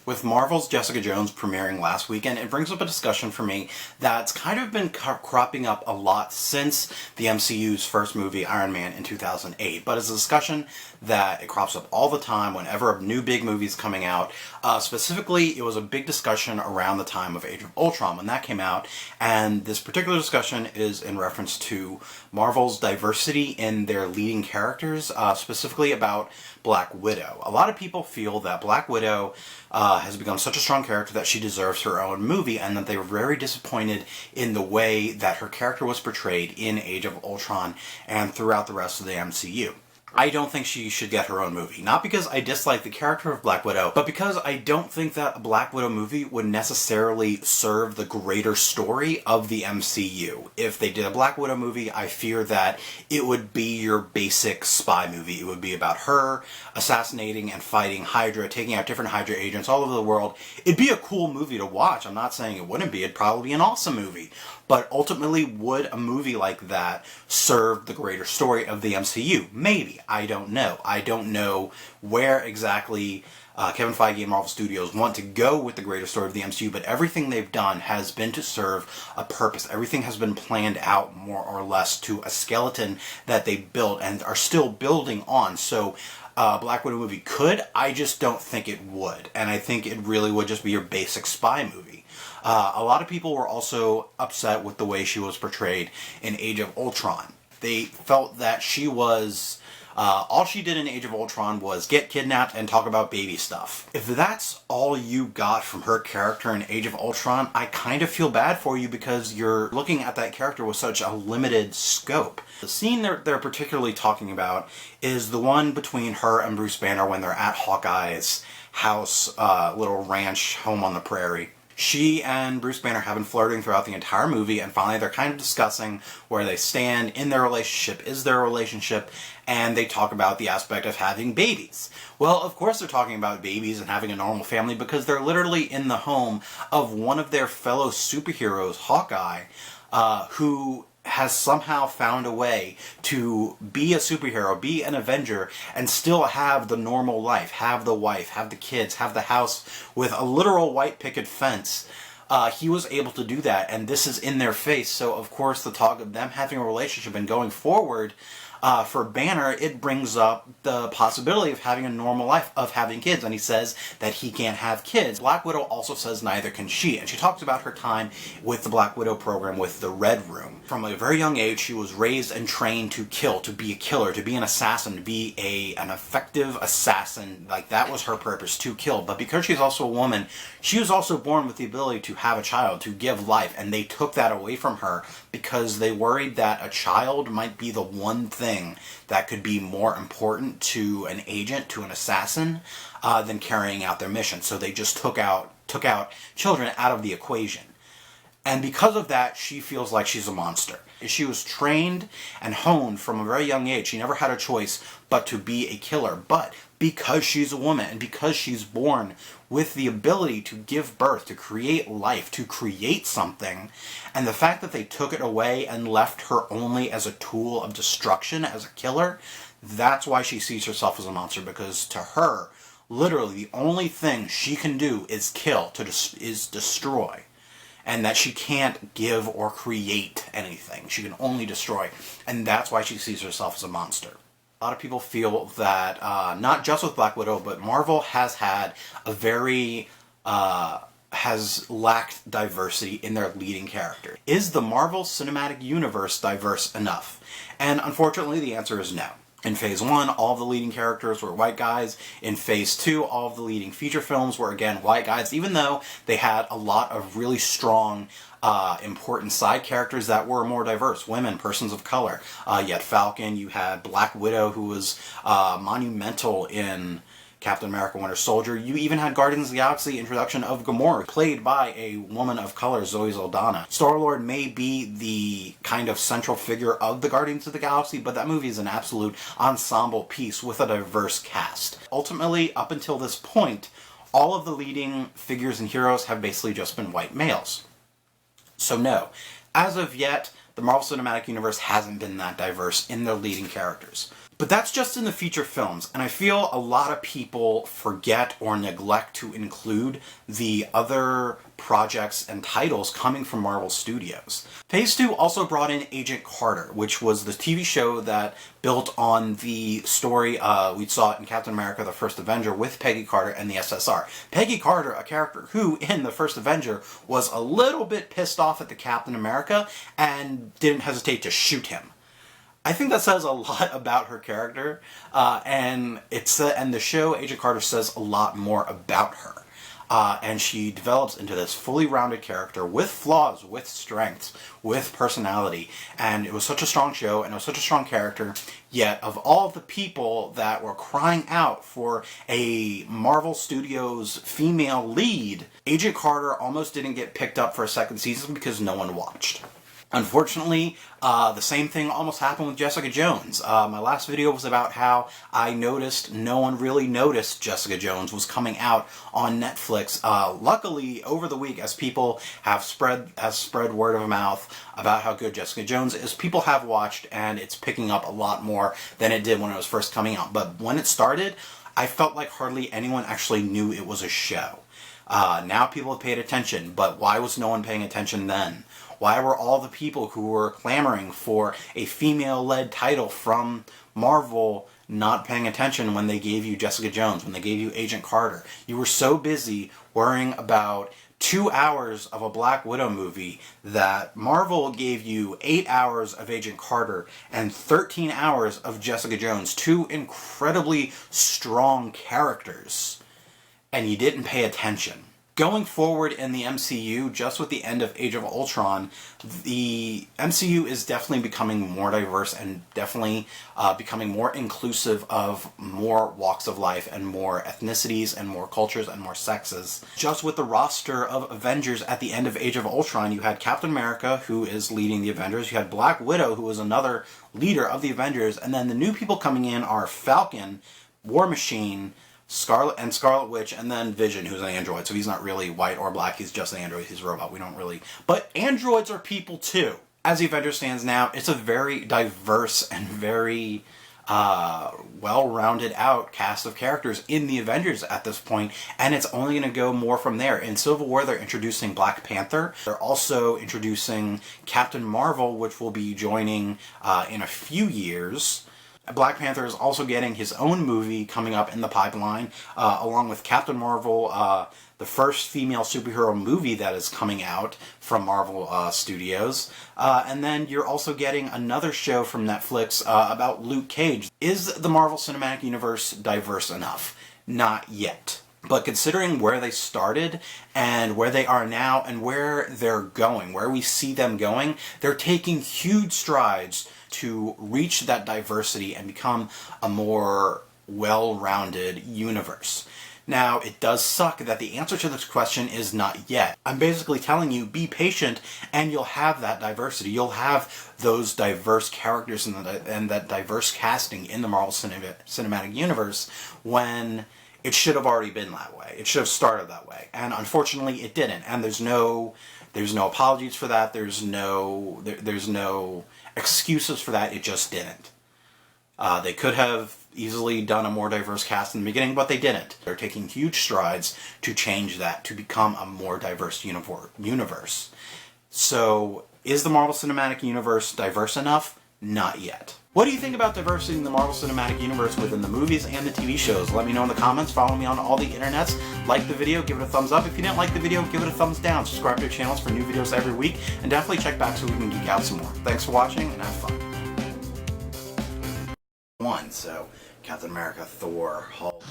With Marvel's Jessica Jones premiering last weekend, it brings up a discussion for me that's kind of been cropping up a lot since the MCU's first movie, Iron Man, in 2008. But it's a discussion that it crops up all the time whenever a new big movie is coming out. Specifically, it was a big discussion around the time of Age of Ultron when that came out. And this particular discussion is in reference to Marvel's diversity in their leading characters, specifically about Black Widow. A lot of people feel that Black Widow has become such a strong character that she deserves her own movie, and that they were very disappointed in the way that her character was portrayed in Age of Ultron and throughout the rest of the MCU. I don't think she should get her own movie. Not because I dislike the character of Black Widow, but because I don't think that a Black Widow movie would necessarily serve the greater story of the MCU. If they did a Black Widow movie, I fear that it would be your basic spy movie. It would be about her assassinating and fighting Hydra, taking out different Hydra agents all over the world. It'd be a cool movie to watch. I'm not saying it wouldn't be. It'd probably be an awesome movie. But ultimately, would a movie like that serve the greater story of the MCU? Maybe. I don't know. I don't know where exactly Kevin Feige and Marvel Studios want to go with the greater story of the MCU, but everything they've done has been to serve a purpose. Everything has been planned out more or less to a skeleton that they built and are still building on. So Black Widow movie could, I just don't think it would. And I think it really would just be your basic spy movie. A lot of people were also upset with the way she was portrayed in Age of Ultron. They felt that she was... all she did in Age of Ultron was get kidnapped and talk about baby stuff. If that's all you got from her character in Age of Ultron, I kind of feel bad for you because you're looking at that character with such a limited scope. The scene they're particularly talking about is the one between her and Bruce Banner when they're at Hawkeye's house, little ranch home on the prairie. She and Bruce Banner have been flirting throughout the entire movie, and finally they're kind of discussing where they stand in their relationship, is there a relationship, and they talk about the aspect of having babies. Well, of course they're talking about babies and having a normal family because they're literally in the home of one of their fellow superheroes, Hawkeye, who has somehow found a way to be a superhero, be an Avenger, and still have the normal life, have the wife, have the kids, have the house with a literal white picket fence. He was able to do that, and this is in their face, so of course the talk of them having a relationship and going forward, for Banner, it brings up the possibility of having a normal life, of having kids, and he says that he can't have kids. Black Widow also says neither can she, and she talks about her time with the Black Widow program with the Red Room. From a very young age, she was raised and trained to kill, to be a killer, to be an assassin, to be an effective assassin. Like, that was her purpose, to kill. But because she's also a woman, she was also born with the ability to have a child, to give life, and they took that away from her because they worried that a child might be the one thing that could be more important to an agent, to an assassin, than carrying out their mission. So they just took out children out of the equation. And because of that, she feels like she's a monster. She was trained and honed from a very young age. She never had a choice but to be a killer. But because she's a woman and because she's born with the ability to give birth, to create life, to create something, and the fact that they took it away and left her only as a tool of destruction, as a killer, that's why she sees herself as a monster, because to her, literally, the only thing she can do is kill, is destroy. And that she can't give or create anything. She can only destroy. And that's why she sees herself as a monster. A lot of people feel that, not just with Black Widow, but Marvel has had a very, has lacked diversity in their leading character. Is the Marvel Cinematic Universe diverse enough? And unfortunately, the answer is no. In Phase 1, all of the leading characters were white guys. In Phase 2, all of the leading feature films were, again, white guys, even though they had a lot of really strong, important side characters that were more diverse. Women, persons of color. You had Falcon, you had Black Widow, who was monumental in Captain America Winter Soldier. You even had Guardians of the Galaxy introduction of Gamora, played by a woman of color, Zoe Saldana. Star-Lord may be the kind of central figure of the Guardians of the Galaxy, but that movie is an absolute ensemble piece with a diverse cast. Ultimately, up until this point, all of the leading figures and heroes have basically just been white males. So no, as of yet, the Marvel Cinematic Universe hasn't been that diverse in their leading characters. But that's just in the feature films, and I feel a lot of people forget or neglect to include the other projects and titles coming from Marvel Studios. Phase 2 also brought in Agent Carter, which was the TV show that built on the story we saw in Captain America: The First Avenger with Peggy Carter and the SSR. Peggy Carter, a character who, in The First Avenger, was a little bit pissed off at the Captain America and didn't hesitate to shoot him. I think that says a lot about her character, and the show Agent Carter says a lot more about her. And she develops into this fully rounded character with flaws, with strengths, with personality. And it was such a strong show, and it was such a strong character. Yet, of all of the people that were crying out for a Marvel Studios female lead, Agent Carter almost didn't get picked up for a second season because no one watched. Unfortunately, the same thing almost happened with Jessica Jones. My last video was about how I noticed no one really noticed Jessica Jones was coming out on Netflix. Luckily, over the week, as people have spread word of mouth about how good Jessica Jones is, people have watched, and it's picking up a lot more than it did when it was first coming out. But when it started, I felt like hardly anyone actually knew it was a show. Now people have paid attention, but why was no one paying attention then? Why were all the people who were clamoring for a female-led title from Marvel not paying attention when they gave you Jessica Jones, when they gave you Agent Carter? You were so busy worrying about 2 hours of a Black Widow movie that Marvel gave you 8 hours of Agent Carter and 13 hours of Jessica Jones, two incredibly strong characters, and you didn't pay attention. Going forward in the MCU, just with the end of Age of Ultron, the MCU is definitely becoming more diverse and definitely becoming more inclusive of more walks of life and more ethnicities and more cultures and more sexes. Just with the roster of Avengers at the end of Age of Ultron, you had Captain America, who is leading the Avengers, you had Black Widow, who is another leader of the Avengers, and then the new people coming in are Falcon, War Machine, Scarlet Witch, and then Vision, who's an android. So he's not really white or black, he's just an android, he's a robot. We don't really... But androids are people too. As the Avengers stands now, it's a very diverse and very well-rounded out cast of characters in the Avengers at this point, and it's only going to go more from there. In Civil War, they're introducing Black Panther. They're also introducing Captain Marvel, which will be joining in a few years. Black Panther is also getting his own movie coming up in the pipeline, along with Captain Marvel, the first female superhero movie that is coming out from Marvel Studios. And then you're also getting another show from Netflix about Luke Cage. Is the Marvel Cinematic Universe diverse enough? Not yet. But considering where they started and where they are now and where they're going, where we see them going, they're taking huge strides to reach that diversity and become a more well-rounded universe. Now, it does suck that the answer to this question is not yet. I'm basically telling you, be patient, and you'll have that diversity. You'll have those diverse characters and that diverse casting in the Marvel Cinematic Universe when it should have already been that way. It should have started that way. And unfortunately, it didn't. And there's no apologies for that. There's no excuses for that. It just didn't. They could have easily done a more diverse cast in the beginning, but they didn't. They're taking huge strides to change that, to become a more diverse universe. So, is the Marvel Cinematic Universe diverse enough? Not yet. What do you think about diversity in the Marvel Cinematic Universe within the movies and the TV shows? Let me know in the comments. Follow me on all the internets. Like the video, give it a thumbs up. If you didn't like the video, give it a thumbs down. Subscribe to the channels for new videos every week, and definitely check back so we can geek out some more. Thanks for watching, and have fun. So Captain America, Thor, Hulk.